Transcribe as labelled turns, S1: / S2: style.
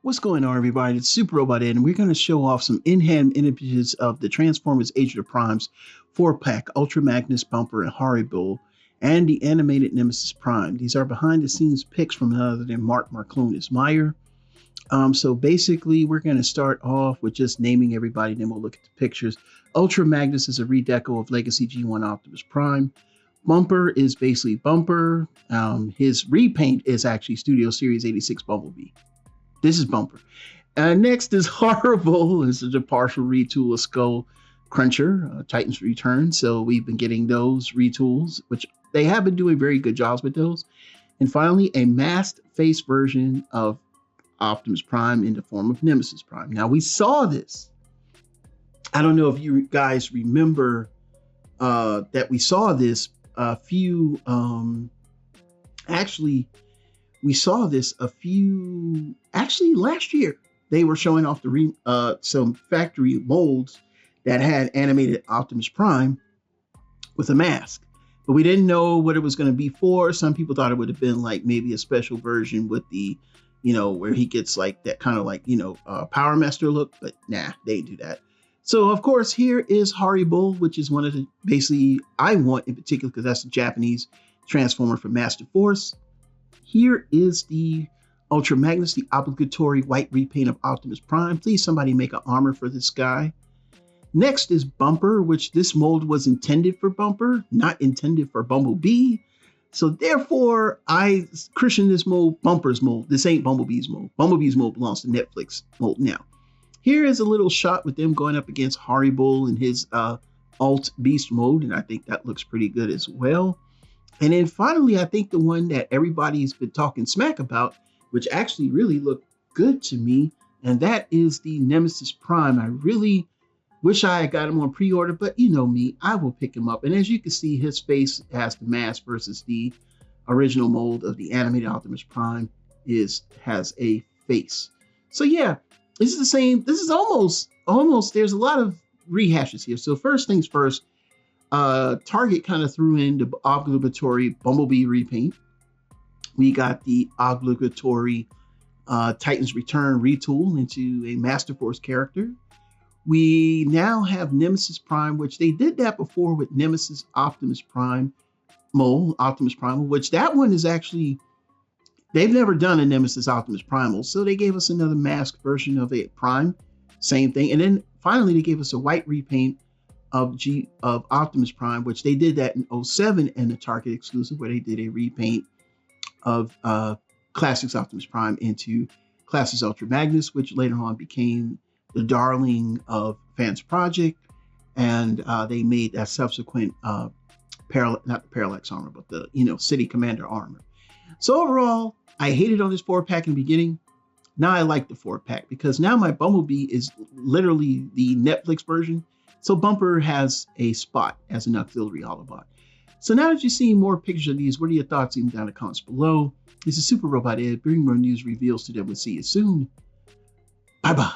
S1: What's going on, everybody? It's Super Robot Ed, and we're going to show off some in-hand images of the Transformers Age of the Primes 4-pack Ultra Magnus, Bumper, and Horrible, and the animated Nemesis Prime. These are behind-the-scenes pics from none other than Markclonus Meyer. So basically, we're going to start off with just naming everybody, then we'll look at the pictures. Ultra Magnus is a redeco of Legacy G1 Optimus Prime. Bumper is basically Bumper. His repaint is actually Studio Series 86 Bumblebee. This is Bumper. Next is Horrible. This is a partial retool of Skull Cruncher, Titan's Return. So we've been getting those retools, which they have been doing very good jobs with those. And finally, a masked face version of Optimus Prime in the form of Nemesis Prime. Now, we saw this. I don't know if you guys remember that we saw this a few, we saw this actually last year. They were showing off some factory molds that had animated Optimus Prime with a mask, but we didn't know what it was going to be for. Some people thought it would have been like maybe a special version with the, where he gets like that kind of like, Power Master look, but nah, they didn't do that. So of course, here is Horrible, which is one of the basically I want in particular because that's the Japanese Transformer from Master Force. Here is the Ultra Magnus, the obligatory white repaint of Optimus Prime. Please, somebody make an armor for this guy. Next is Bumper, which this mold was intended for Bumper, not intended for Bumblebee. So therefore, I christened this mold Bumper's mold. This ain't Bumblebee's mold. Bumblebee's mold belongs to Netflix mold now. Here is a little shot with them going up against Horrible in his alt beast mode, and I think that looks pretty good as well. And then finally, I think the one that everybody's been talking smack about, which actually really looked good to me, and that is the Nemesis Prime. I really wish I had got him on pre-order, but you know me, I will pick him up. And as you can see, his face has the mask versus the original mold of the animated Optimus Prime has a face. So yeah, this is the same. This is almost, there's a lot of rehashes here. So first things first, Target kind of threw in the obligatory Bumblebee repaint. We got the obligatory Titan's Return retool into a Master Force character. We now have Nemesis Prime, which they did that before with Nemesis Optimus Prime mold, which that one is actually, they've never done a Nemesis Optimus Primal, so they gave us another masked version of a Prime, same thing. And then finally, they gave us a white repaint of Optimus Prime, which they did that in 07 in the Target exclusive, where they did a repaint of Classics Optimus Prime into Classics Ultra Magnus, which later on became the darling of Fans Project, and they made that subsequent not the Parallax armor, but the City Commander armor. So overall, I hated on this 4-pack in the beginning. Now I like the 4-pack because now my Bumblebee is literally the Netflix version. So Bumper has a spot as an auxiliary Autobot. So now that you've seen more pictures of these, what are your thoughts? Even down in the comments below. This is Super Robot Ed, bringing more news reveals to them. We'll see you soon. Bye-bye.